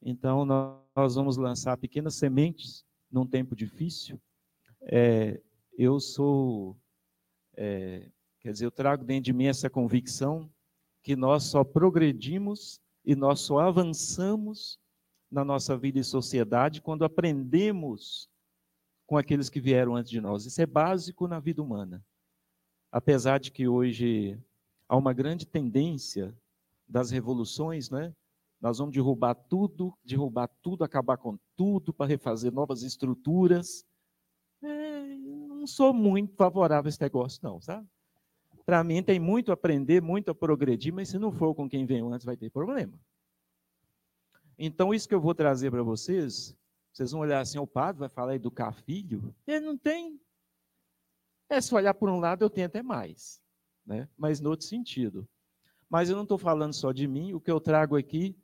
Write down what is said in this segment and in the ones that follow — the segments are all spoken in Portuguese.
Então, nós vamos lançar pequenas sementes num tempo difícil. Eu sou, quer dizer, eu trago dentro de mim essa convicção que nós só progredimos e nós só avançamos na nossa vida e sociedade quando aprendemos com aqueles que vieram antes de nós. Isso é básico na vida humana. Apesar de que hoje há uma grande tendência das revoluções, né? Nós vamos derrubar tudo, acabar com tudo para refazer novas estruturas. Não sou muito favorável a esse negócio, não, sabe? Para mim tem muito a aprender, muito a progredir, mas se não for com quem veio antes, vai ter problema. Então, isso que eu vou trazer para vocês, vocês vão olhar assim, o padre vai falar educar filho? Ele não tem. Se olhar por um lado, eu tenho até mais, né? Mas no outro sentido. Mas eu não estou falando só de mim, o que eu trago aqui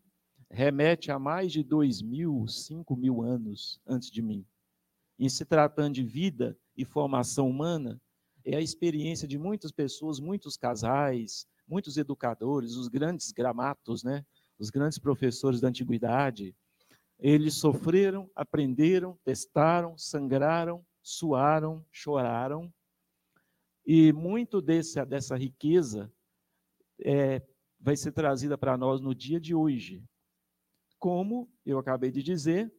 remete a mais de 2.000, 5.000 anos antes de mim. Em se tratando de vida e formação humana, é a experiência de muitas pessoas, muitos casais, muitos educadores, os grandes gramatos, né? Os grandes professores da antiguidade. Eles sofreram, aprenderam, testaram, sangraram, suaram, choraram, e muito dessa riqueza vai ser trazida para nós no dia de hoje. Como eu acabei de dizer,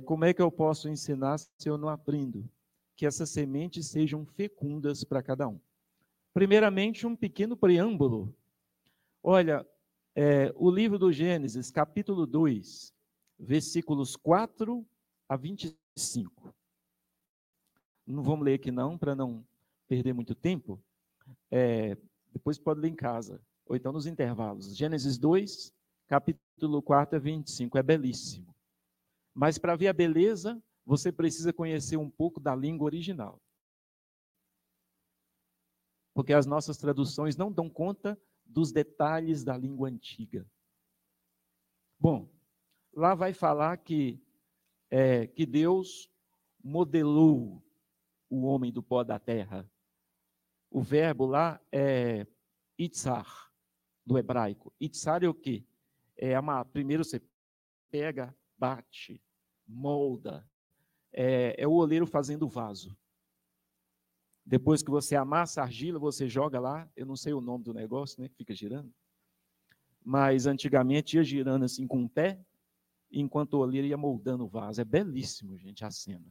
como é que eu posso ensinar se eu não aprendo? Que essas sementes sejam fecundas para cada um. Primeiramente, um pequeno preâmbulo. Olha, o livro do Gênesis, capítulo 2, versículos 4 a 25. Não vamos ler aqui não, para não perder muito tempo. Depois pode ler em casa, ou então nos intervalos. Gênesis 2, capítulo 4 a 25, é belíssimo. Mas para ver a beleza, você precisa conhecer um pouco da língua original. Porque as nossas traduções não dão conta dos detalhes da língua antiga. Bom, lá vai falar que Deus modelou o homem do pó da terra. O verbo lá é itzar, do hebraico. Itzar é o quê? Primeiro você pega, bate, molda. É o oleiro fazendo o vaso. Depois que você amassa a argila, você joga lá, eu não sei o nome do negócio, né, que fica girando, mas antigamente ia girando assim com o pé, enquanto o oleiro ia moldando o vaso. É belíssimo, gente, a cena.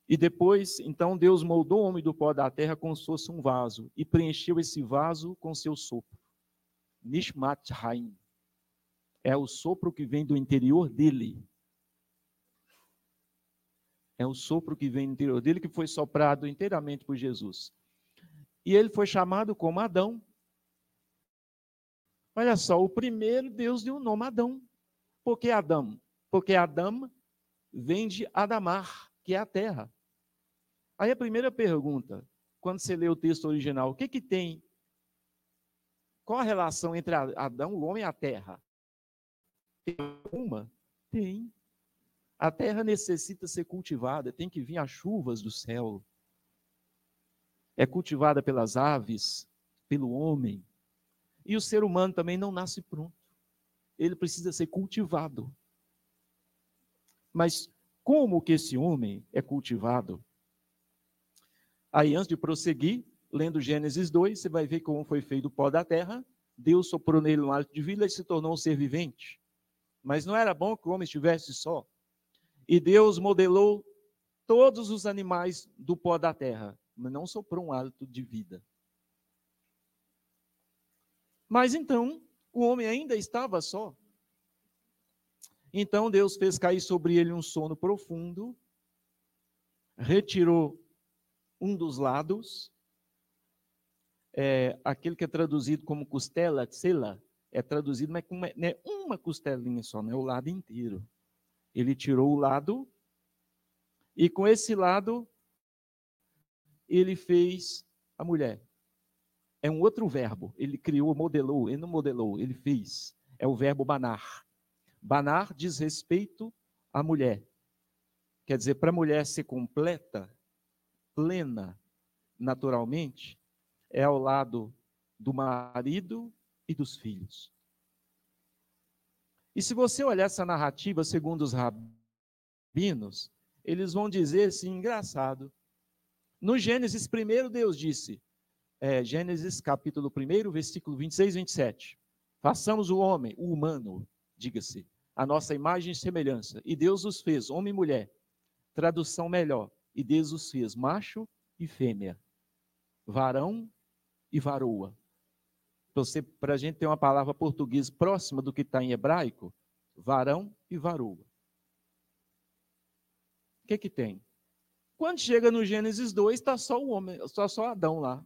E depois, então, Deus moldou o homem do pó da terra como se fosse um vaso, e preencheu esse vaso com seu sopro. Nishmat Haim. É o sopro que vem do interior dele. É o sopro que vem do interior dele, que foi soprado inteiramente por Jesus. E ele foi chamado como Adão. Olha só, o primeiro Deus deu o nome Adão. Por que Adão? Porque Adão vem de Adamar, que é a terra. Aí a primeira pergunta, quando você lê o texto original, o que tem? Qual a relação entre Adão, o homem e a terra? Tem uma? Tem. A terra necessita ser cultivada, tem que vir as chuvas do céu. É cultivada pelas aves, pelo homem. E o ser humano também não nasce pronto. Ele precisa ser cultivado. Mas como que esse homem é cultivado? Aí, antes de prosseguir, lendo Gênesis 2, você vai ver como foi feito o pó da terra. Deus soprou nele um hálito de vida e se tornou um ser vivente. Mas não era bom que o homem estivesse só. E Deus modelou todos os animais do pó da terra, mas não soprou um hálito de vida. Mas então, o homem ainda estava só. Então Deus fez cair sobre ele um sono profundo, retirou um dos lados, aquele que é traduzido como costela, tsela, é traduzido, mas não é uma costelinha só, não é o lado inteiro. Ele tirou o lado, e com esse lado, ele fez a mulher. É um outro verbo, ele criou, modelou, ele não modelou, ele fez. É o verbo banar. Banar diz respeito à mulher. Quer dizer, para a mulher ser completa, plena, naturalmente, é ao lado do marido e dos filhos. E se você olhar essa narrativa segundo os rabinos, eles vão dizer assim, engraçado. No Gênesis, primeiro Deus disse, Gênesis capítulo 1, versículo 26 e 27. Façamos o homem, o humano, diga-se, a nossa imagem e semelhança. E Deus os fez, homem e mulher. Tradução melhor. E Deus os fez, macho e fêmea. Varão e varoa. Para a gente ter uma palavra portuguesa próxima do que está em hebraico, varão e varoa. O que que tem? Quando chega no Gênesis 2, está só o homem, está só Adão lá.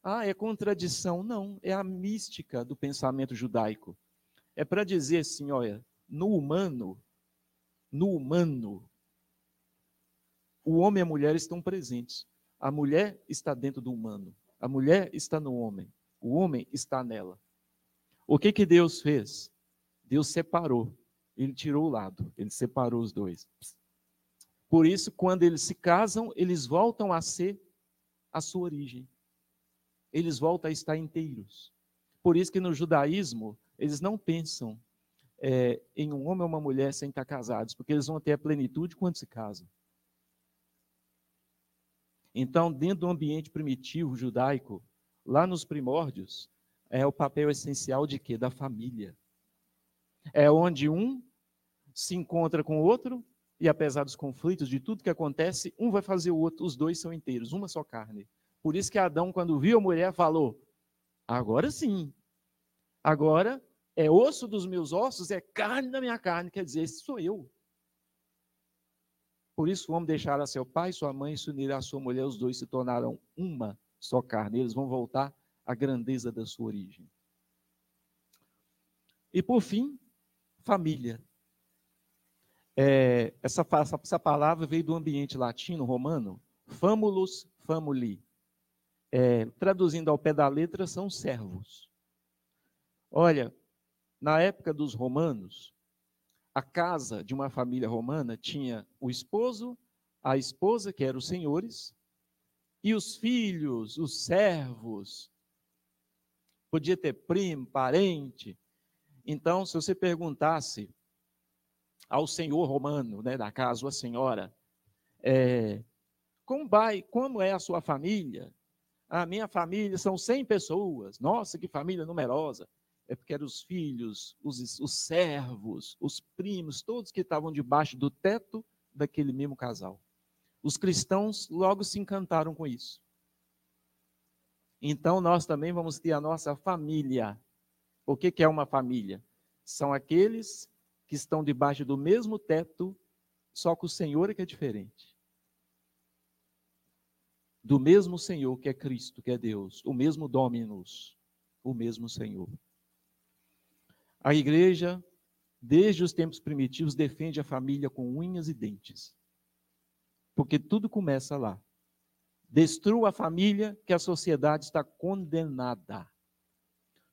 Ah, é contradição? Não, é a mística do pensamento judaico. É para dizer assim, olha, no humano, o homem e a mulher estão presentes. A mulher está dentro do humano. A mulher está no homem. O homem está nela. O que que Deus fez? Deus separou. Ele tirou o lado. Ele separou os dois. Por isso, quando eles se casam, eles voltam a ser a sua origem. Eles voltam a estar inteiros. Por isso que no judaísmo, eles não pensam em um homem ou uma mulher sem estar casados, porque eles vão ter a plenitude quando se casam. Então, dentro do ambiente primitivo judaico, lá nos primórdios, é o papel essencial de quê? Da família. É onde um se encontra com o outro, e apesar dos conflitos, de tudo que acontece, um vai fazer o outro, os dois são inteiros, uma só carne. Por isso que Adão, quando viu a mulher, falou, agora sim, agora é osso dos meus ossos, é carne da minha carne, quer dizer, esse sou eu. Por isso o homem deixará seu pai e sua mãe, e se unirá à sua mulher, os dois se tornarão uma só carne. Eles vão voltar à grandeza da sua origem. E por fim, família. Essa palavra veio do ambiente latino, romano, famulus, famuli. Traduzindo ao pé da letra, são servos. Olha, na época dos romanos, a casa de uma família romana tinha o esposo, a esposa, que eram os senhores, e os filhos, os servos. Podia ter primo, parente. Então, se você perguntasse ao senhor romano, né, da casa, ou a senhora, como é a sua família? A minha família são 100 pessoas. Nossa, que família numerosa. É porque eram os filhos, os servos, os primos, todos que estavam debaixo do teto daquele mesmo casal. Os cristãos logo se encantaram com isso. Então, nós também vamos ter a nossa família. O que é uma família? São aqueles que estão debaixo do mesmo teto, só que o Senhor é que é diferente. Do mesmo Senhor que é Cristo, que é Deus, o mesmo Dominus, o mesmo Senhor. A igreja, desde os tempos primitivos, defende a família com unhas e dentes. Porque tudo começa lá. Destrua a família, que a sociedade está condenada.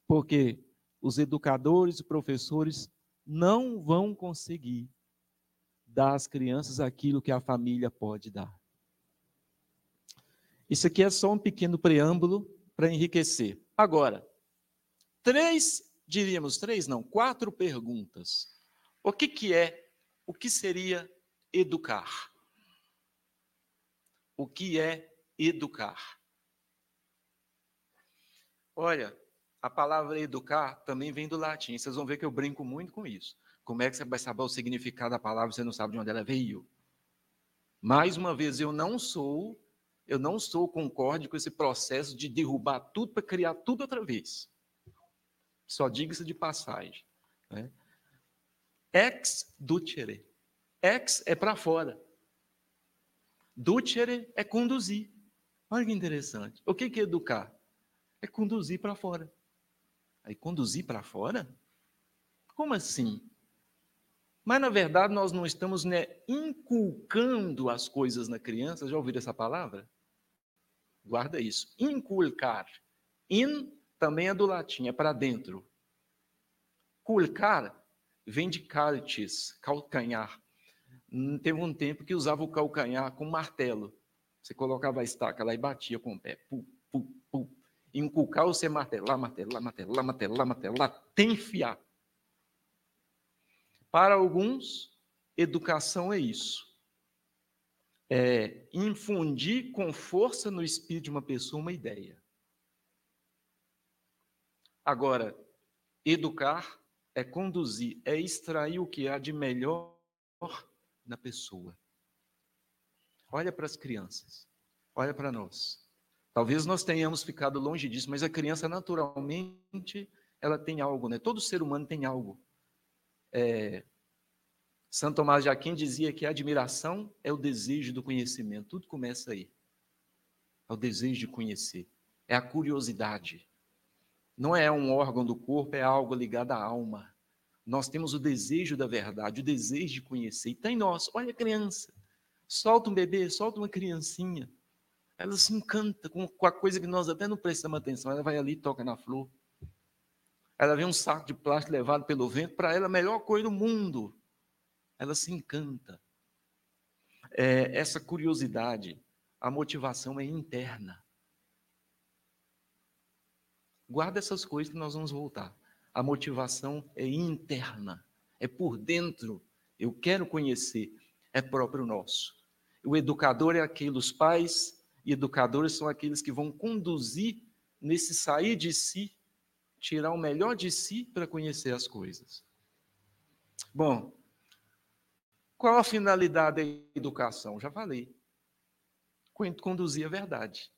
Porque os educadores e professores não vão conseguir dar às crianças aquilo que a família pode dar. Isso aqui é só um pequeno preâmbulo para enriquecer. Agora, quatro perguntas. O que seria educar? O que é educar? Olha, a palavra educar também vem do latim. Vocês vão ver que eu brinco muito com isso. Como é que você vai saber o significado da palavra se você não sabe de onde ela veio? Mais uma vez, eu não sou concorde com esse processo de derrubar tudo para criar tudo outra vez. Só diga-se de passagem. Né? Ex ducere. Ex é para fora. Ducere é conduzir. Olha que interessante. O que é educar? É conduzir para fora. Aí, conduzir para fora? Como assim? Mas, na verdade, nós não estamos inculcando as coisas na criança. Já ouviram essa palavra? Guarda isso. Inculcar. In também é do latim, é para dentro. Culcar vem de calcis, calcanhar. Teve um tempo que usava o calcanhar com martelo. Você colocava a estaca lá e batia com o pé. Pu, pu, pu. Inculcar você martelar, martelar, martelar, martelar, martelar, até enfiar. Para alguns, educação é isso. É infundir com força no espírito de uma pessoa uma ideia. Agora, educar é conduzir, é extrair o que há de melhor na pessoa. Olha para as crianças, olha para nós. Talvez nós tenhamos ficado longe disso, mas a criança naturalmente ela tem algo, né? Todo ser humano tem algo. Santo Tomás de Aquino dizia que a admiração é o desejo do conhecimento. Tudo começa aí. É o desejo de conhecer. É a curiosidade. Não é um órgão do corpo, é algo ligado à alma. Nós temos o desejo da verdade, o desejo de conhecer. E tem nós. Olha a criança. Solta um bebê, solta uma criancinha. Ela se encanta com a coisa que nós até não prestamos atenção. Ela vai ali e toca na flor. Ela vê um saco de plástico levado pelo vento. Para ela, a melhor coisa do mundo. Ela se encanta. Essa curiosidade, a motivação é interna. Guarda essas coisas que nós vamos voltar. A motivação é interna, é por dentro. Eu quero conhecer, é próprio nosso. O educador é aquele, os pais e educadores são aqueles que vão conduzir nesse sair de si, tirar o melhor de si para conhecer as coisas. Bom, qual a finalidade da educação? Já falei. Conduzir a verdade.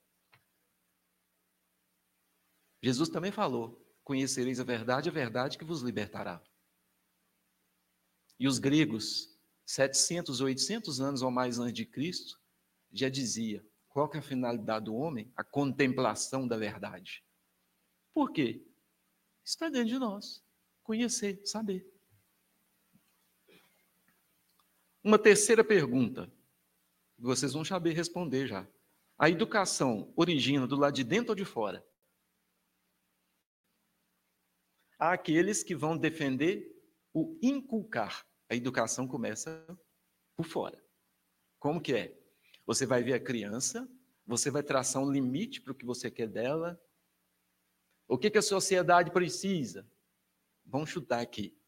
Jesus também falou: conhecereis a verdade que vos libertará. E os gregos, 700, 800 anos ou mais antes de Cristo, já dizia qual que é a finalidade do homem? A contemplação da verdade. Por quê? Está dentro de nós. Conhecer, saber. Uma terceira pergunta, vocês vão saber responder já. A educação origina do lado de dentro ou de fora? Há aqueles que vão defender o inculcar. A educação começa por fora. Como que é? Você vai ver a criança, você vai traçar um limite para o que você quer dela. O que a sociedade precisa? Vamos chutar aqui.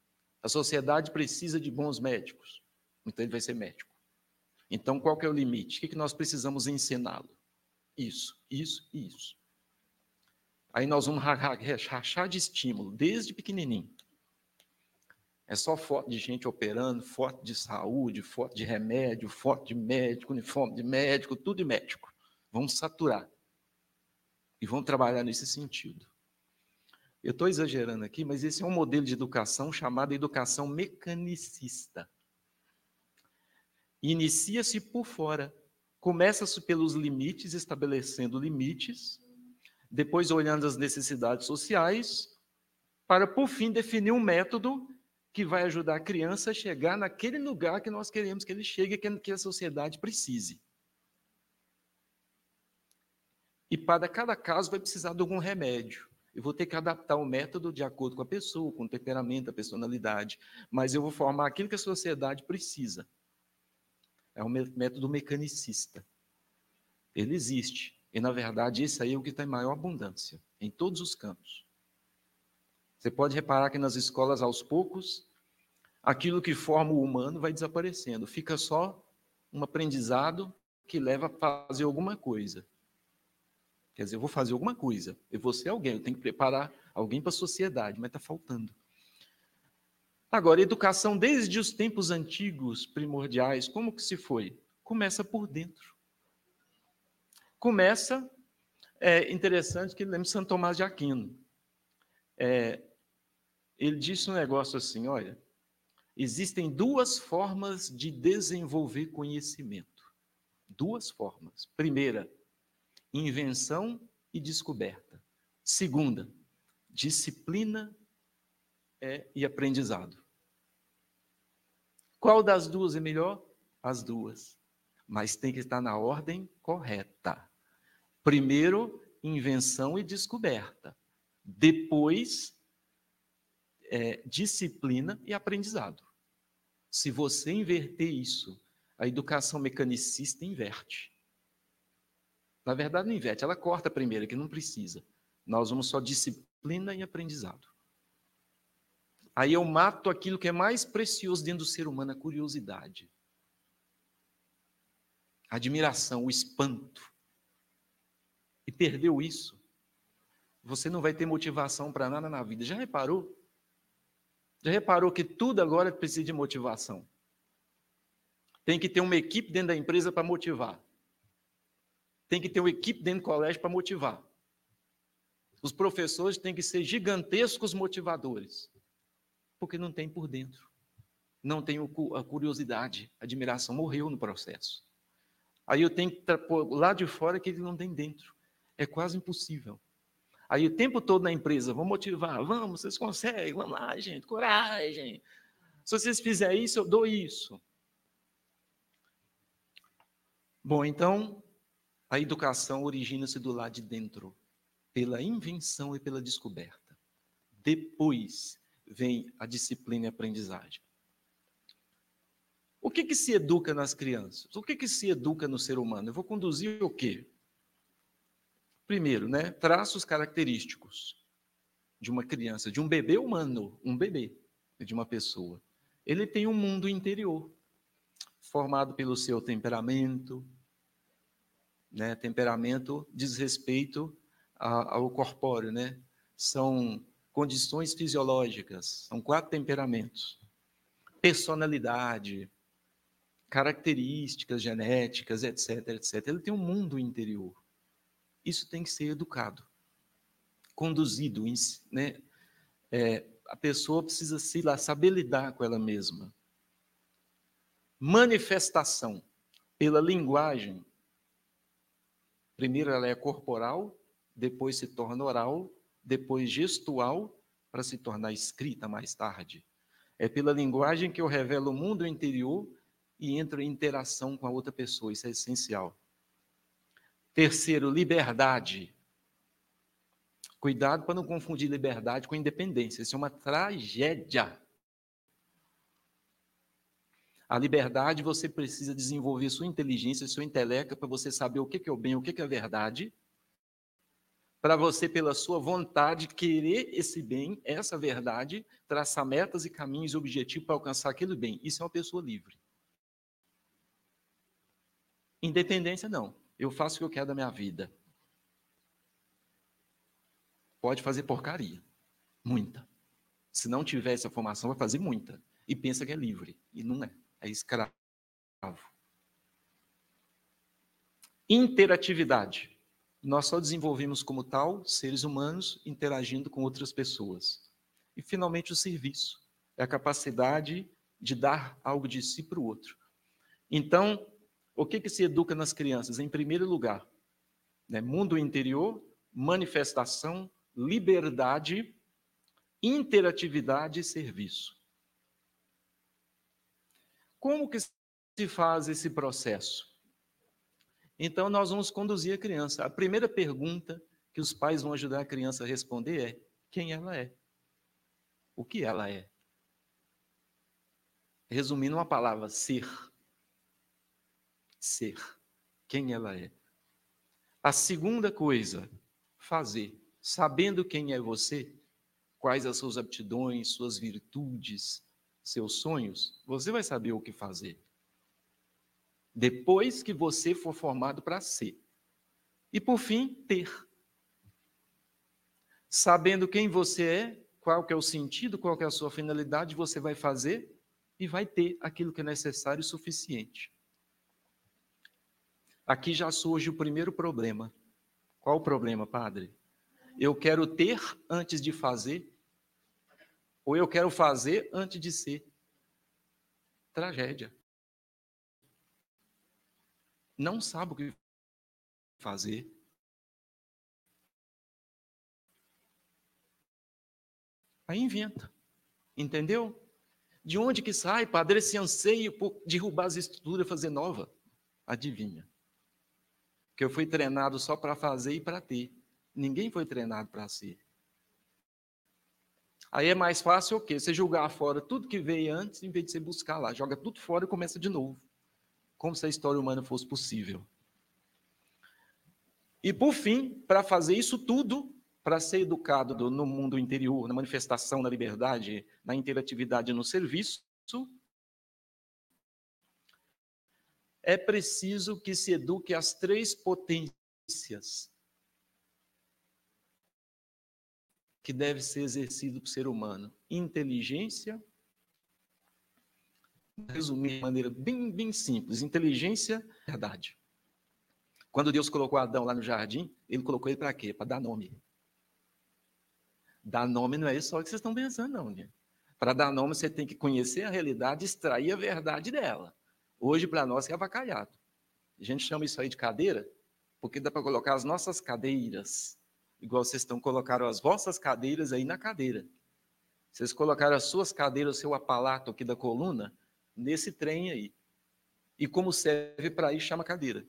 A sociedade precisa de bons médicos. Então ele vai ser médico. Então qual que é o limite? O que nós precisamos ensiná-lo? Isso, isso e isso. Aí nós vamos rachar de estímulo, desde pequenininho. É só foto de gente operando, foto de saúde, foto de remédio, foto de médico, uniforme de médico, tudo de médico. Vamos saturar. E vamos trabalhar nesse sentido. Eu estou exagerando aqui, mas esse é um modelo de educação chamado educação mecanicista. Inicia-se por fora. Começa-se pelos limites, estabelecendo limites, depois olhando as necessidades sociais, para, por fim, definir um método que vai ajudar a criança a chegar naquele lugar que nós queremos que ele chegue, que a sociedade precise. E para cada caso vai precisar de algum remédio. Eu vou ter que adaptar o método de acordo com a pessoa, com o temperamento, a personalidade, mas eu vou formar aquilo que a sociedade precisa. É um método mecanicista. Ele existe. E, na verdade, esse aí é o que tem maior abundância, em todos os campos. Você pode reparar que nas escolas, aos poucos, aquilo que forma o humano vai desaparecendo. Fica só um aprendizado que leva a fazer alguma coisa. Quer dizer, eu vou fazer alguma coisa. Eu vou ser alguém, eu tenho que preparar alguém para a sociedade, mas está faltando. Agora, educação desde os tempos antigos, primordiais, como que se foi? Começa por dentro. Começa, é interessante que lembra Santo Tomás de Aquino. Ele disse um negócio assim, olha, existem duas formas de desenvolver conhecimento. Duas formas. Primeira, invenção e descoberta. Segunda, disciplina e aprendizado. Qual das duas é melhor? As duas. Mas tem que estar na ordem correta. Primeiro, invenção e descoberta. Depois, disciplina e aprendizado. Se você inverter isso, a educação mecanicista inverte. Na verdade, não inverte, ela corta primeiro, que não precisa. Nós vamos só disciplina e aprendizado. Aí eu mato aquilo que é mais precioso dentro do ser humano, a curiosidade. A admiração, o espanto. E perdeu isso, você não vai ter motivação para nada na vida. Já reparou? Já reparou que tudo agora precisa de motivação? Tem que ter uma equipe dentro da empresa para motivar. Tem que ter uma equipe dentro do colégio para motivar. Os professores têm que ser gigantescos motivadores. Porque não tem por dentro. Não tem a curiosidade, a admiração. Morreu no processo. Aí eu tenho que pôr lá de fora que ele não tem dentro. É quase impossível. Aí o tempo todo na empresa, vamos motivar, vamos, vocês conseguem, vamos lá, gente, coragem. Se vocês fizerem isso, eu dou isso. Bom, então, a educação origina-se do lado de dentro, pela invenção e pela descoberta. Depois vem a disciplina e a aprendizagem. O que se educa nas crianças? O que se educa no ser humano? Eu vou conduzir o quê? Primeiro, traços característicos de uma criança, de um bebê humano, um bebê, de uma pessoa. Ele tem um mundo interior, formado pelo seu temperamento, temperamento diz respeito ao corpóreo, São condições fisiológicas, são 4 temperamentos. Personalidade, características genéticas, etc, etc. Ele tem um mundo interior. Isso tem que ser educado, conduzido, a pessoa precisa saber lidar com ela mesma. Manifestação pela linguagem. Primeiro ela é corporal, depois se torna oral, depois gestual, para se tornar escrita mais tarde. É pela linguagem que eu revelo o mundo interior e entro em interação com a outra pessoa, isso é essencial. Terceiro, liberdade. Cuidado para não confundir liberdade com independência, isso é uma tragédia. A liberdade, você precisa desenvolver sua inteligência, seu intelecto, para você saber o que é o bem, o que é a verdade, para você, pela sua vontade, querer esse bem, essa verdade, traçar metas e caminhos e objetivos para alcançar aquele bem. Isso é uma pessoa livre. Independência, não. Eu faço o que eu quero da minha vida. Pode fazer porcaria. Muita. Se não tiver essa formação, vai fazer muita. E pensa que é livre. E não é. É escravo. Interatividade. Nós só desenvolvemos como tal seres humanos interagindo com outras pessoas. E, finalmente, o serviço. É a capacidade de dar algo de si para o outro. Então, o que se educa nas crianças? Em primeiro lugar, mundo interior, manifestação, liberdade, interatividade e serviço. Como que se faz esse processo? Então, nós vamos conduzir a criança. A primeira pergunta que os pais vão ajudar a criança a responder é: quem ela é? O que ela é? Resumindo uma palavra, ser. Ser. Quem ela é? A segunda coisa, fazer. Sabendo quem é você, quais as suas aptidões, suas virtudes, seus sonhos, você vai saber o que fazer. Depois que você for formado para ser. E, por fim, ter. Sabendo quem você é, qual que é o sentido, qual que é a sua finalidade, você vai fazer e vai ter aquilo que é necessário e suficiente. Aqui já surge o primeiro problema. Qual o problema, padre? Eu quero ter antes de fazer, ou eu quero fazer antes de ser. Tragédia. Não sabe o que fazer. Aí inventa. Entendeu? De onde que sai, padre, esse anseio por derrubar as estruturas e fazer nova? Adivinha. Que eu fui treinado só para fazer e para ter. Ninguém foi treinado para ser. Aí é mais fácil o quê? Você jogar fora tudo que veio antes, em vez de você buscar lá. Joga tudo fora e começa de novo. Como se a história humana fosse possível. E por fim, para fazer isso tudo, para ser educado no mundo interior, na manifestação, na liberdade, na interatividade, no serviço, é preciso que se eduque as 3 potências que deve ser exercido para o ser humano. Inteligência, resumir de maneira bem simples, inteligência, verdade. Quando Deus colocou Adão lá no jardim, ele colocou ele para quê? Para dar nome. Dar nome não é isso só que vocês estão pensando, não. Né? Para dar nome, você tem que conhecer a realidade, extrair a verdade dela. Hoje, para nós, é avacalhado. A gente chama isso aí de cadeira, porque dá para colocar as nossas cadeiras, igual vocês estão colocando as vossas cadeiras aí na cadeira. Vocês colocaram as suas cadeiras, o seu aparato aqui da coluna, nesse trem aí. E como serve para ir, chama cadeira.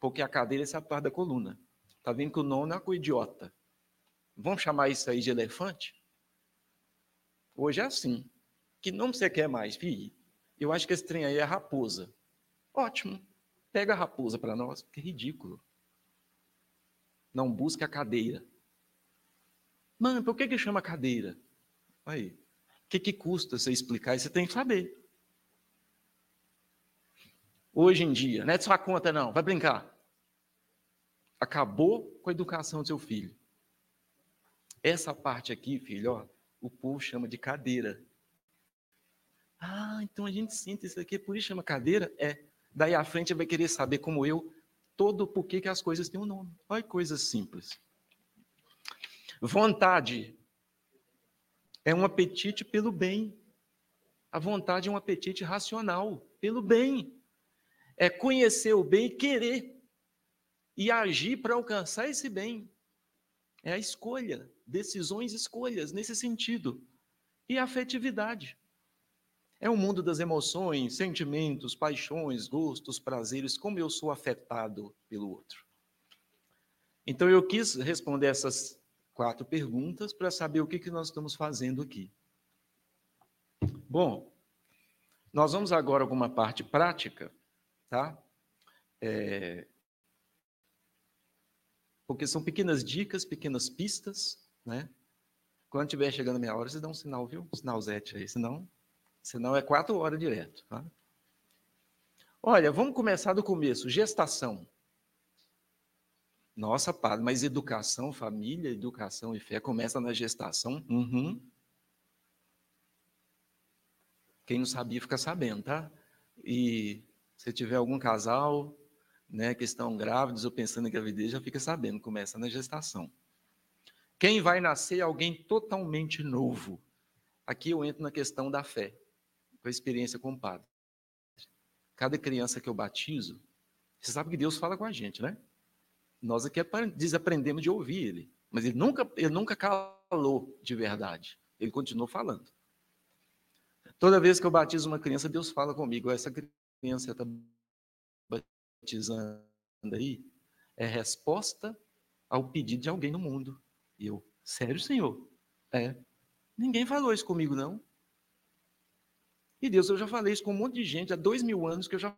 Porque a cadeira é essa parte da coluna. Está vendo que o nome não é com idiota. Vamos chamar isso aí de elefante? Hoje é assim. Que nome você quer mais, filho? Eu acho que esse trem aí é raposa. Ótimo. Pega a raposa para nós, que ridículo. Não busque a cadeira. Mano, por que chama cadeira? Aí, o que custa você explicar isso? Você tem que saber. Hoje em dia, não é de sua conta não, vai brincar. Acabou com a educação do seu filho. Essa parte aqui, filho, ó, o povo chama de cadeira. Ah, então a gente sente isso aqui, por isso chama cadeira? É. Daí à frente vai querer saber, como eu, todo o porquê que as coisas têm um nome. Olha que coisa simples. Vontade é um apetite pelo bem. A vontade é um apetite racional, pelo bem. É conhecer o bem e querer. E agir para alcançar esse bem. É a escolha, decisões, escolhas, nesse sentido. E a afetividade. É o mundo das emoções, sentimentos, paixões, gostos, prazeres, como eu sou afetado pelo outro. Então, eu quis responder essas 4 perguntas para saber o que nós estamos fazendo aqui. Bom, nós vamos agora a alguma parte prática, tá? Porque são pequenas dicas, pequenas pistas, né? Quando estiver chegando a minha hora, você dá um sinal, viu? Um sinalzete aí, senão é 4 horas direto, tá? Olha, vamos começar do começo, gestação. Nossa, padre, mas educação, família, educação e fé começa na gestação? Uhum. Quem não sabia fica sabendo, tá? E se tiver algum casal, né, que estão grávidos ou pensando em gravidez, já fica sabendo, começa na gestação. Quem vai nascer é alguém totalmente novo. Aqui eu entro na questão da fé, com a experiência com o padre. Cada criança que eu batizo, você sabe que Deus fala com a gente, né? Nós aqui desaprendemos de ouvir ele, mas ele nunca calou de verdade. Ele continuou falando. Toda vez que eu batizo uma criança, Deus fala comigo. Essa criança está batizando aí é resposta ao pedido de alguém no mundo. E eu, sério, Senhor? É. Ninguém falou isso comigo, não. E Deus, eu já falei isso com um monte de gente, há 2000 anos que eu já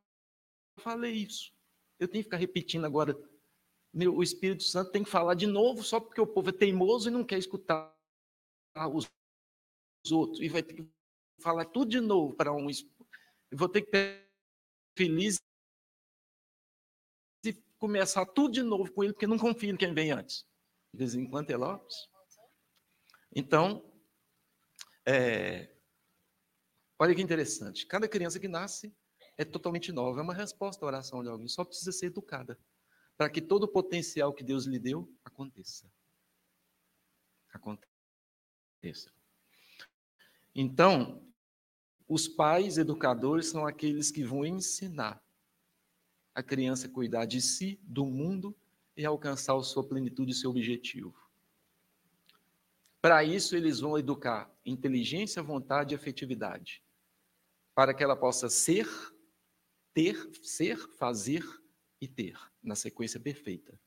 falei isso. Eu tenho que ficar repetindo agora. O Espírito Santo tem que falar de novo, só porque o povo é teimoso e não quer escutar os outros. E vai ter que falar tudo de novo para um. Eu vou ter que ser feliz e começar tudo de novo com ele, porque não confio em quem vem antes. De vez em quando é Lopes. Então, olha que interessante. Cada criança que nasce é totalmente nova. É uma resposta à oração de alguém. Só precisa ser educada. Para que todo o potencial que Deus lhe deu aconteça. Aconteça. Então, os pais educadores são aqueles que vão ensinar a criança a cuidar de si, do mundo e alcançar a sua plenitude e seu objetivo. Para isso, eles vão educar inteligência, vontade e afetividade, para que ela possa ser, fazer e ter, na sequência perfeita.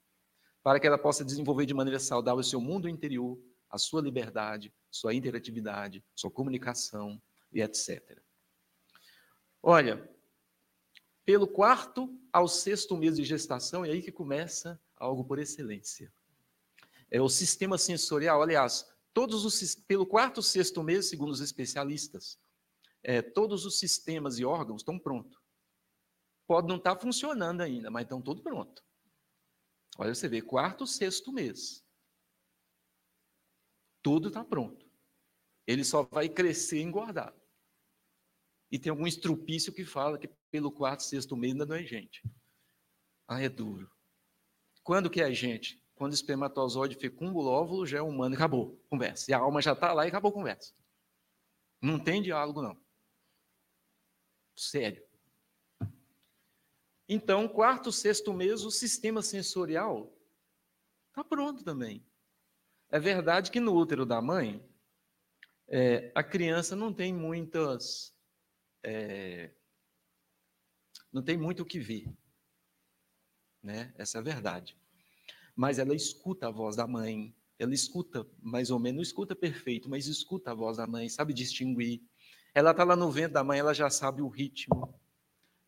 Para que ela possa desenvolver de maneira saudável o seu mundo interior, a sua liberdade, sua interatividade, sua comunicação e etc. Olha, pelo 4º ao 6º mês de gestação, é aí que começa algo por excelência. o sistema sensorial, aliás, pelo quarto, sexto mês, segundo os especialistas, todos os sistemas e órgãos estão prontos. Pode não estar funcionando ainda, mas estão todos prontos. Olha, você vê, quarto, sexto mês. Tudo está pronto. Ele só vai crescer e engordar. E tem algum estrupício que fala que pelo quarto, sexto mês ainda não é gente. Ah, é duro. Quando que é gente? Quando o espermatozoide fecunda o óvulo, já é humano e acabou, conversa. E a alma já está lá e acabou a conversa. Não tem diálogo, não. Sério. Então, quarto, sexto mês, o sistema sensorial está pronto também. É verdade que no útero da mãe, a criança não tem não tem muito o que ver, né? Essa é a verdade. Mas ela escuta a voz da mãe, ela escuta, mais ou menos, não escuta perfeito, mas escuta a voz da mãe, sabe distinguir. Ela está lá no ventre da mãe, ela já sabe o ritmo,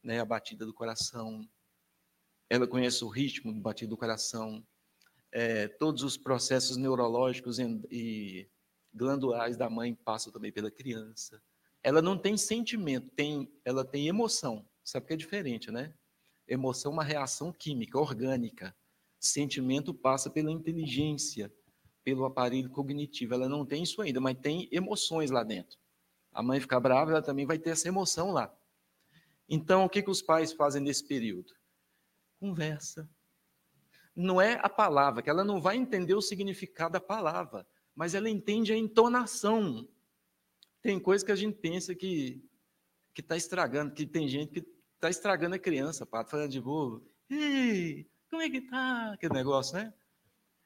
né? A batida do coração. Ela conhece o ritmo do batido do coração, todos os processos neurológicos e glandulares da mãe passam também pela criança. Ela não tem sentimento, ela tem emoção. Sabe que é diferente, né? Emoção é uma reação química, orgânica. Sentimento passa pela inteligência, pelo aparelho cognitivo. Ela não tem isso ainda, mas tem emoções lá dentro. A mãe fica brava, ela também vai ter essa emoção lá. Então, o que os pais fazem nesse período? Conversa. Não é a palavra, que ela não vai entender o significado da palavra, mas ela entende a entonação. Tem coisa que a gente pensa que está estragando, que tem gente que está estragando a criança, pá, falando de bobo. Ei, como é que tá? Aquele negócio, né?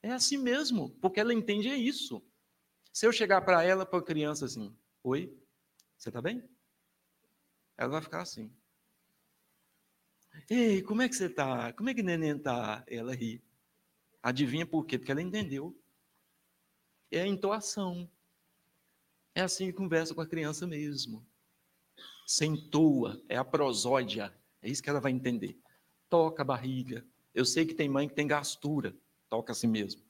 É assim mesmo, porque ela entende isso. Se eu chegar para ela, para a criança assim, oi, você está bem? Ela vai ficar assim. Ei, como é que você está? Como é que neném está? Ela ri. Adivinha por quê? Porque ela entendeu. É a entoação. É assim que conversa com a criança mesmo. Você entoa, é a prosódia. É isso que ela vai entender. Toca a barriga. Eu sei que tem mãe que tem gastura. Toca assim mesmo.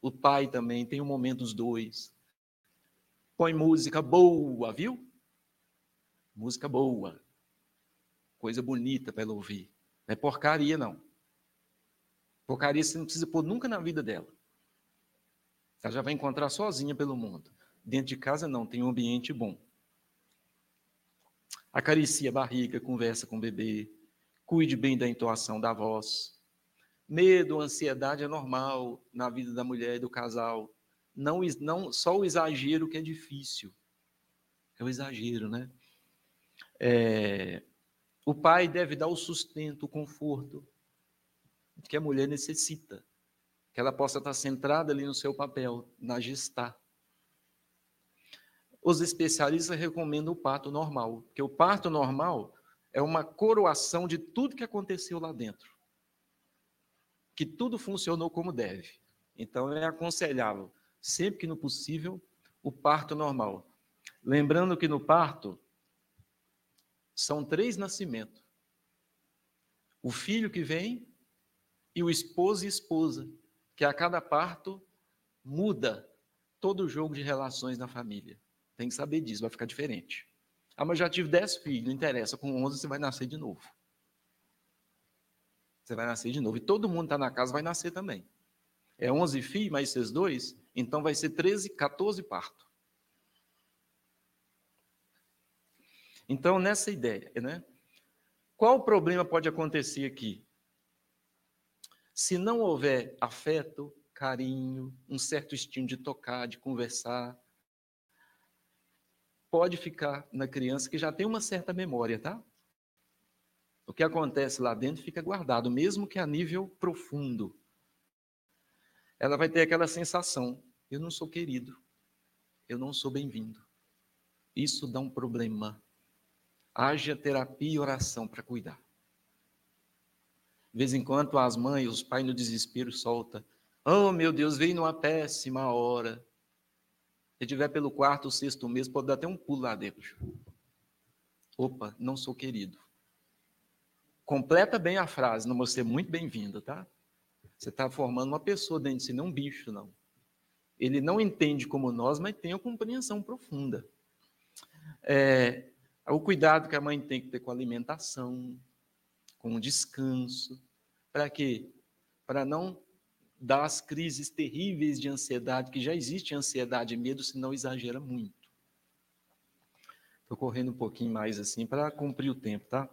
O pai também tem um momento dos dois. Põe música boa, viu? Música boa. Coisa bonita para ela ouvir. Não é porcaria, não. Porcaria você não precisa pôr nunca na vida dela. Ela já vai encontrar sozinha pelo mundo. Dentro de casa, não, tem um ambiente bom. Acaricia a barriga, conversa com o bebê. Cuide bem da entoação da voz. Medo, ansiedade é normal na vida da mulher e do casal. Não só o exagero que é difícil. É o exagero, né? O pai deve dar o sustento, o conforto que a mulher necessita. Que ela possa estar centrada ali no seu papel, na gestar. Os especialistas recomendam o parto normal, porque o parto normal é uma coroação de tudo que aconteceu lá dentro. Que tudo funcionou como deve. Então, é aconselhável, sempre que no possível, o parto normal. Lembrando que no parto, são 3 nascimentos. O filho que vem e o esposo e esposa, que a cada parto muda todo o jogo de relações na família. Tem que saber disso, vai ficar diferente. Ah, mas já tive 10 filhos, não interessa, com 11 você vai nascer de novo. Você vai nascer de novo. E todo mundo está na casa vai nascer também. É 11 filhos, mais esses 2, então vai ser 13, 14 partos. Então, nessa ideia, né? Qual o problema pode acontecer aqui? Se não houver afeto, carinho, um certo instinto de tocar, de conversar, pode ficar na criança que já tem uma certa memória, tá? O que acontece lá dentro fica guardado, mesmo que a nível profundo. Ela vai ter aquela sensação: eu não sou querido, eu não sou bem-vindo. Isso dá um problema. Haja terapia e oração para cuidar. De vez em quando, as mães, os pais no desespero soltam: oh, meu Deus, veio numa péssima hora. Se estiver pelo quarto ou sexto mês, pode dar até um pulo lá dentro. Opa, não sou querido. Completa bem a frase, não vou ser muito bem-vindo, tá? Você está formando uma pessoa dentro de si, não um bicho, não. Ele não entende como nós, mas tem a compreensão profunda. O cuidado que a mãe tem que ter com a alimentação, com o descanso. Para quê? Para não dar as crises terríveis de ansiedade, que já existe ansiedade e medo, se não exagera muito. Estou correndo um pouquinho mais assim para cumprir o tempo, tá?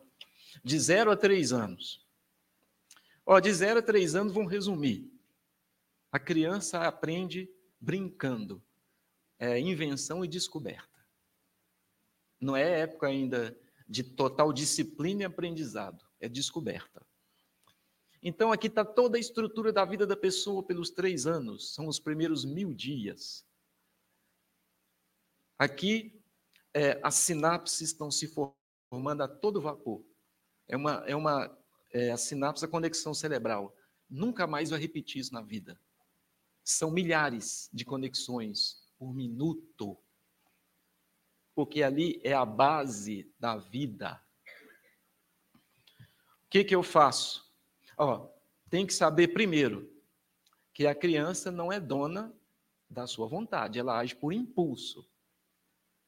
De 0 a 3 anos. De 0 a 3 anos, vamos resumir. A criança aprende brincando. É invenção e descoberta. Não é época ainda de total disciplina e aprendizado. É descoberta. Então, aqui está toda a estrutura da vida da pessoa pelos 3 anos. São os primeiros 1000 dias. Aqui, as sinapses estão se formando a todo vapor. A sinapse, a conexão cerebral. Nunca mais vai repetir isso na vida. São milhares de conexões por minuto. Porque ali é a base da vida. O que eu faço? Tem que saber primeiro que a criança não é dona da sua vontade, ela age por impulso.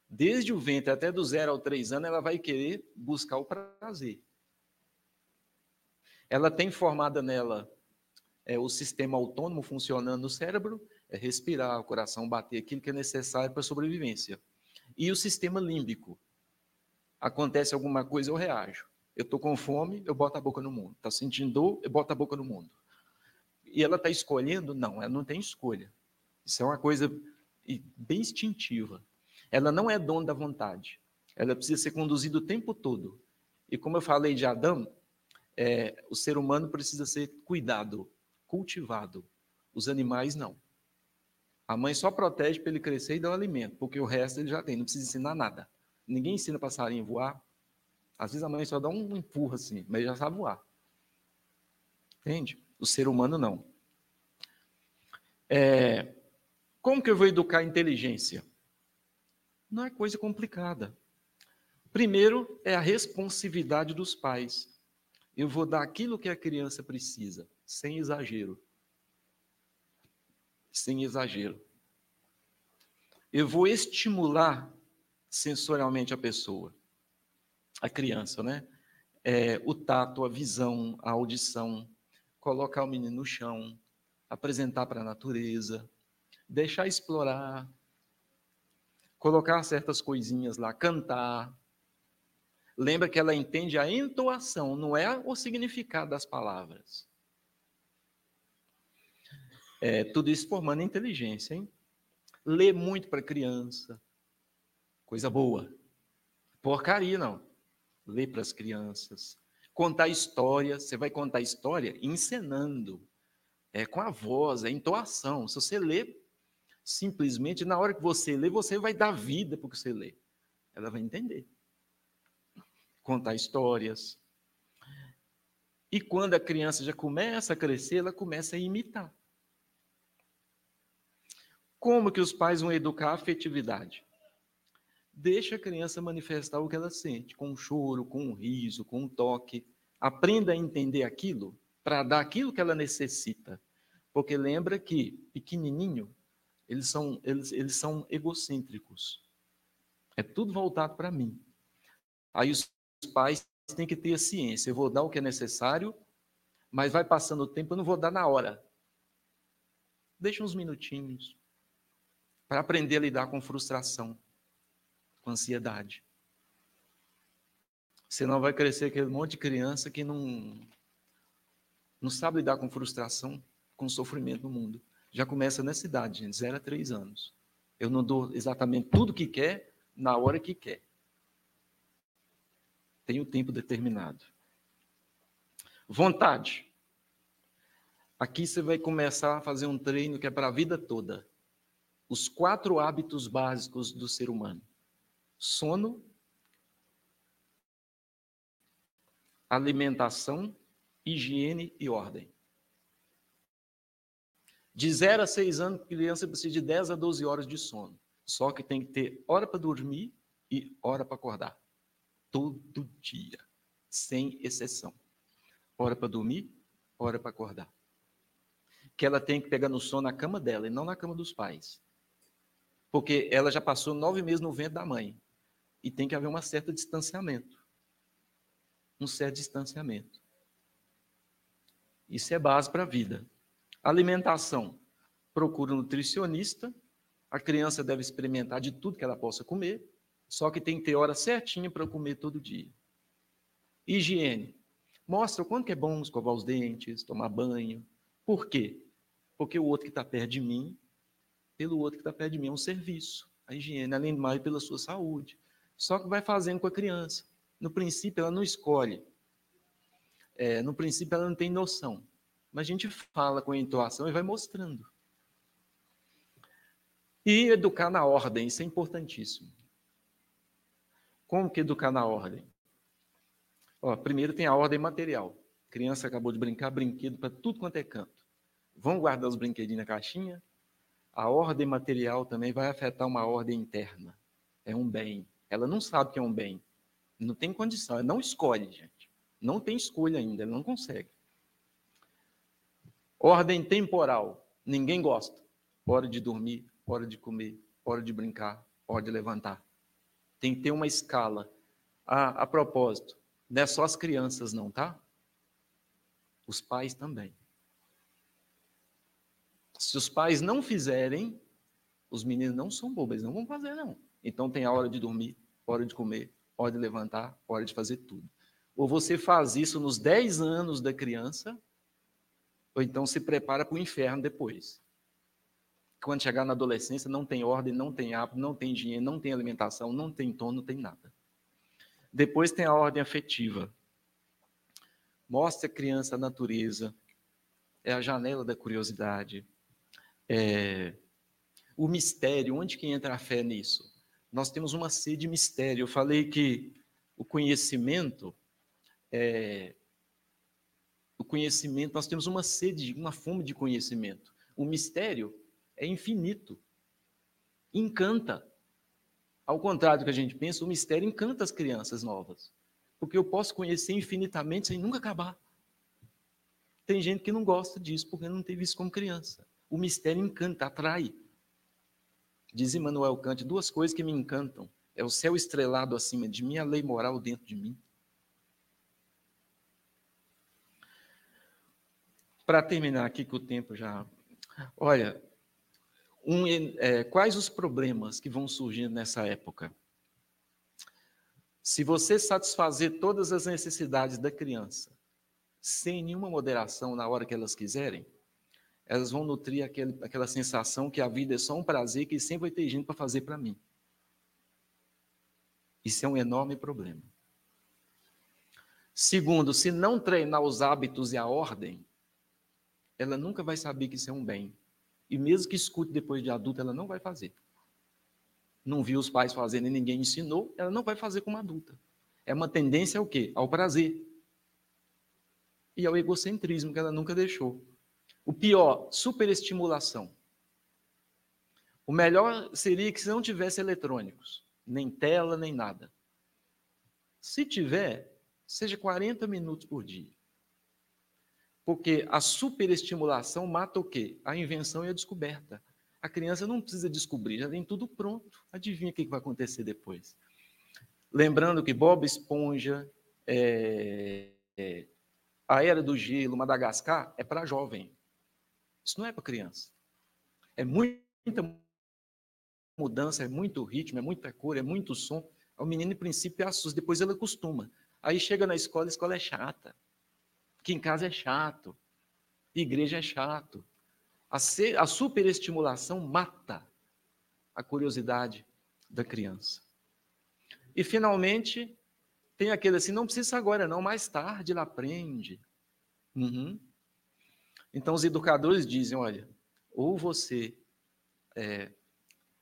Desde o ventre até do 0 ao 3 anos, ela vai querer buscar o prazer. Ela tem formada nela o sistema autônomo funcionando no cérebro, respirar, o coração bater, aquilo que é necessário para a sobrevivência. E o sistema límbico. Acontece alguma coisa, eu reajo. Eu estou com fome, eu boto a boca no mundo. Está sentindo dor, eu boto a boca no mundo. E ela está escolhendo? Não, ela não tem escolha. Isso é uma coisa bem instintiva. Ela não é dona da vontade. Ela precisa ser conduzida o tempo todo. E como eu falei de Adão, o ser humano precisa ser cuidado, cultivado. Os animais não. A mãe só protege para ele crescer e dar o alimento, porque o resto ele já tem, não precisa ensinar nada. Ninguém ensina passarinho a voar. Às vezes a mãe só dá um empurro assim, mas ele já sabe voar. Entende? O ser humano não. Como que eu vou educar a inteligência? Não é coisa complicada. Primeiro é a responsividade dos pais. Eu vou dar aquilo que a criança precisa, sem exagero. Sem exagero. Eu vou estimular sensorialmente a pessoa, a criança, né? O tato, a visão, a audição, colocar o menino no chão, apresentar para a natureza, deixar explorar, colocar certas coisinhas lá, cantar. Lembra que ela entende a entoação, não é o significado das palavras. Tudo isso formando inteligência, hein? Ler muito para criança, coisa boa. Porcaria, não. Ler para as crianças. Contar história, você vai contar história encenando. Com a voz, a entoação. Se você lê, simplesmente, na hora que você lê, você vai dar vida para o que você lê. Ela vai entender. Contar histórias. E quando a criança já começa a crescer, ela começa a imitar. Como que os pais vão educar a afetividade? Deixa a criança manifestar o que ela sente, com um choro, com um riso, com um toque. Aprenda a entender aquilo para dar aquilo que ela necessita. Porque lembra que, pequenininho, eles são egocêntricos. É tudo voltado para mim. Aí os pais têm que ter a ciência. Eu vou dar o que é necessário, mas vai passando o tempo, eu não vou dar na hora. Deixa uns minutinhos para aprender a lidar com frustração, com ansiedade. Senão vai crescer aquele monte de criança que não sabe lidar com frustração, com sofrimento no mundo. Já começa nessa idade, gente, 0 a 3 anos. Eu não dou exatamente tudo que quer, na hora que quer. Tem o tempo determinado. Vontade. Aqui você vai começar a fazer um treino que é para a vida toda. Os 4 hábitos básicos do ser humano. Sono, alimentação, higiene e ordem. De 0 a 6 anos, a criança precisa de 10 a 12 horas de sono. Só que tem que ter hora para dormir e hora para acordar. Todo dia, sem exceção. Hora para dormir, hora para acordar. que ela tem que pegar no sono na cama dela e não na cama dos pais. Porque ela já passou 9 meses no ventre da mãe. E tem que haver um certo distanciamento. Um certo distanciamento. Isso é base para a vida. Alimentação. Procura um nutricionista. A criança deve experimentar de tudo que ela possa comer. Só que tem que ter hora certinha para comer todo dia. Higiene. Mostra o quanto que é bom escovar os dentes, tomar banho. Por quê? Porque o outro que está perto de mim, pelo outro que está perto de mim, é um serviço. A higiene, além do mais, pela sua saúde. Só que vai fazendo com a criança. No princípio, ela não escolhe. No princípio, ela não tem noção. Mas a gente fala com a entoação e vai mostrando. E educar na ordem, isso é importantíssimo. Como que educar na ordem? Primeiro tem a ordem material. A criança acabou de brincar, brinquedo para tudo quanto é canto. Vão guardar os brinquedinhos na caixinha. A ordem material também vai afetar uma ordem interna. É um bem. Ela não sabe que é um bem. Não tem condição. Ela não escolhe, gente. Não tem escolha ainda. Ela não consegue. Ordem temporal. Ninguém gosta. Hora de dormir, hora de comer, hora de brincar, hora de levantar. Tem que ter uma escala. A propósito, não é só as crianças não, tá? Os pais também. Se os pais não fizerem, os meninos não são bobos, eles não vão fazer, não. Então tem a hora de dormir, hora de comer, hora de levantar, hora de fazer tudo. Ou você faz isso nos 10 anos da criança, ou então se prepara para o inferno depois. Quando chegar na adolescência, não tem ordem, não tem hábito, não tem higiene, não tem alimentação, não tem tom, não tem nada. Depois tem a ordem afetiva. Mostre a criança a natureza, é a janela da curiosidade, o mistério, onde que entra a fé nisso? Nós temos uma sede de mistério. Eu falei que o conhecimento, nós temos uma sede, uma fome de conhecimento. O mistério é infinito, encanta. Ao contrário do que a gente pensa, o mistério encanta as crianças novas, porque eu posso conhecer infinitamente sem nunca acabar. Tem gente que não gosta disso porque não teve isso como criança. O mistério encanta, atrai. Diz Immanuel Kant, 2 coisas que me encantam. É o céu estrelado acima de mim e a lei moral dentro de mim. Para terminar aqui, que o tempo já... Olha, quais os problemas que vão surgindo nessa época? Se você satisfazer todas as necessidades da criança, sem nenhuma moderação na hora que elas quiserem, elas vão nutrir aquela sensação que a vida é só um prazer que sempre vai ter gente para fazer para mim. Isso é um enorme problema. Segundo, se não treinar os hábitos e a ordem, ela nunca vai saber que isso é um bem. E mesmo que escute depois de adulta, ela não vai fazer. Não viu os pais fazendo e ninguém ensinou, ela não vai fazer como adulta. É uma tendência ao quê? Ao prazer. E ao egocentrismo, que ela nunca deixou. O pior, superestimulação. O melhor seria que se não tivesse eletrônicos, nem tela, nem nada. Se tiver, seja 40 minutos por dia. Porque a superestimulação mata o quê? A invenção e a descoberta. A criança não precisa descobrir, já tem tudo pronto. Adivinha o que vai acontecer depois? Lembrando que Bob Esponja, a Era do Gelo, Madagascar, é para jovem. Isso não é para criança. É muita mudança, é muito ritmo, é muita cor, é muito som. O menino, em princípio, assusta, depois ele acostuma. Aí chega na escola, a escola é chata. Aqui em casa é chato. Igreja é chato. A superestimulação mata a curiosidade da criança. E, finalmente, tem aquele assim, não precisa agora não, mais tarde ela aprende. Uhum. Então, os educadores dizem, olha, ou você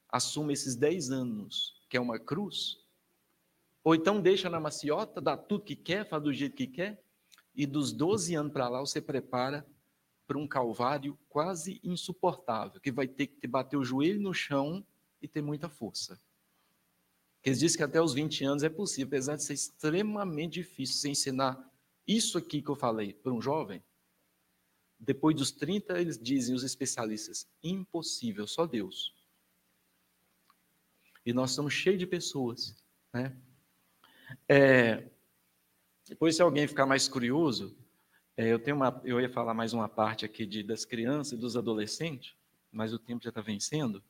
assume esses 10 anos, que é uma cruz, ou então deixa na maciota, dá tudo que quer, faz do jeito que quer, e dos 12 anos para lá você prepara para um calvário quase insuportável, que vai ter que te bater o joelho no chão e ter muita força. Eles dizem que até os 20 anos é possível, apesar de ser extremamente difícil você ensinar isso aqui que eu falei para um jovem. Depois dos 30, eles dizem, os especialistas, impossível, só Deus. E nós estamos cheios de pessoas, né? Depois, se alguém ficar mais curioso, eu ia falar mais uma parte aqui das crianças e dos adolescentes, mas o tempo já está vencendo.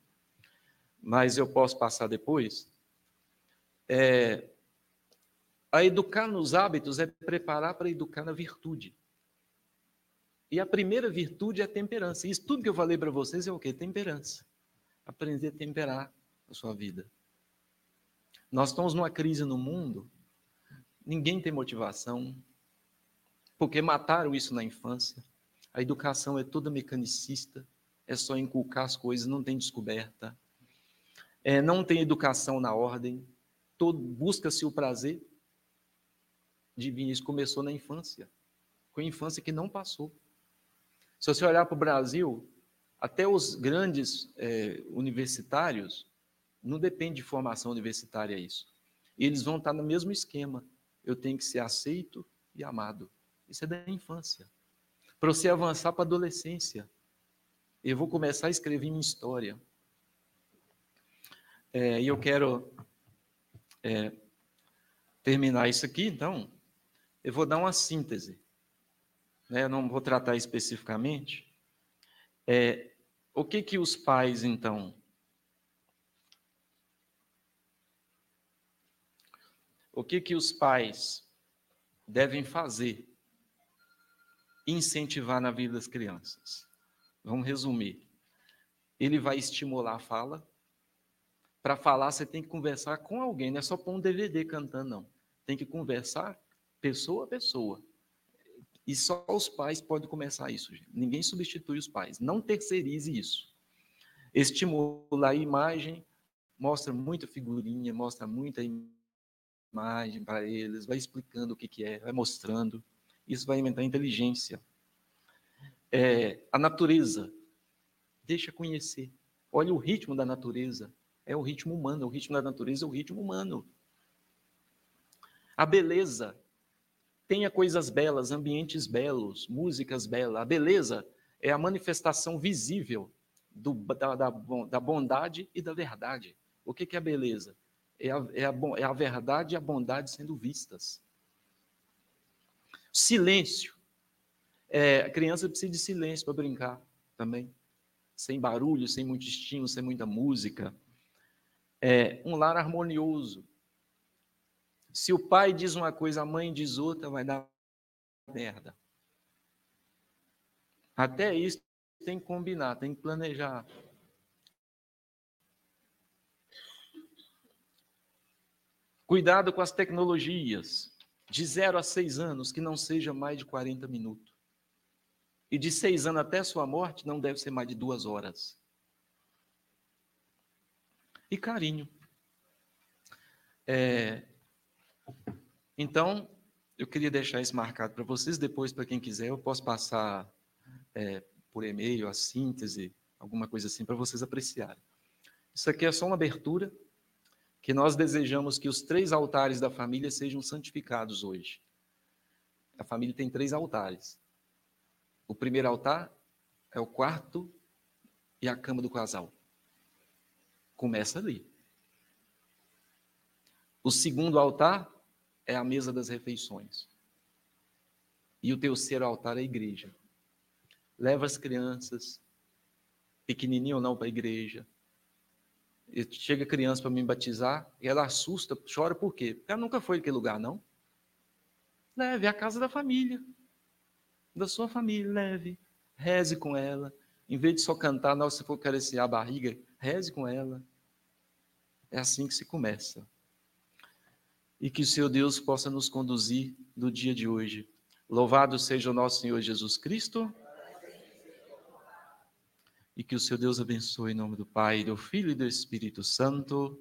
Mas eu posso passar depois. A educar nos hábitos é preparar para educar na virtude. E a primeira virtude é a temperança. Isso tudo que eu falei para vocês é o quê? Temperança. Aprender a temperar a sua vida. Nós estamos numa crise no mundo, ninguém tem motivação, porque mataram isso na infância. A educação é toda mecanicista, é só inculcar as coisas, não tem descoberta. Não tem educação na ordem, busca-se o prazer divino. Isso começou na infância, com a infância que não passou. Se você olhar para o Brasil, até os grandes universitários, não depende de formação universitária isso. Eles vão estar no mesmo esquema. Eu tenho que ser aceito e amado. Isso é da infância. Para você avançar para a adolescência, eu vou começar a escrever minha história. E eu quero terminar isso aqui, então, eu vou dar uma síntese. Eu não vou tratar especificamente. O que os pais, então... O que os pais devem fazer e incentivar na vida das crianças? Vamos resumir. Ele vai estimular a fala. Para falar, você tem que conversar com alguém, não é só pôr um DVD cantando, não. Tem que conversar pessoa a pessoa. E só os pais podem começar isso, gente. Ninguém substitui os pais. Não terceirize isso. Estimula a imagem, mostra muita figurinha, mostra muita imagem para eles, vai explicando o que é, vai mostrando. Isso vai aumentar a inteligência. A natureza, deixa conhecer. Olha o ritmo da natureza. É o ritmo humano, o ritmo da natureza é o ritmo humano. A beleza, tenha coisas belas, ambientes belos, músicas belas. A beleza é a manifestação visível da bondade e da verdade. O que é a beleza? É a verdade e a bondade sendo vistas. Silêncio. A criança precisa de silêncio para brincar também. Sem barulho, sem muito estímulo, sem muita música. Um lar harmonioso. Se o pai diz uma coisa, a mãe diz outra, vai dar merda. Até isso tem que combinar, tem que planejar. Cuidado com as tecnologias. De 0 a 6 anos, que não seja mais de 40 minutos. E de 6 anos até sua morte, não deve ser mais de 2 horas. E carinho. Então, eu queria deixar isso marcado para vocês. Depois, para quem quiser, eu posso passar por e-mail a síntese, alguma coisa assim, para vocês apreciarem. Isso aqui é só uma abertura, que nós desejamos que os 3 altares da família sejam santificados hoje. A família tem 3 altares. O primeiro altar é o quarto e a cama do casal. Começa ali. O segundo altar é a mesa das refeições. E o terceiro altar é a igreja. Leva as crianças, pequenininho ou não, para a igreja. E chega criança para me batizar, e ela assusta, chora por quê? Porque ela nunca foi naquele lugar, não. Leve a casa da família, da sua família, leve. Reze com ela. Em vez de só cantar, não, se for acariciar a barriga, reze com ela. É assim que se começa. E que o Senhor Deus possa nos conduzir no dia de hoje. Louvado seja o nosso Senhor Jesus Cristo. E que o Senhor Deus abençoe em nome do Pai, do Filho e do Espírito Santo.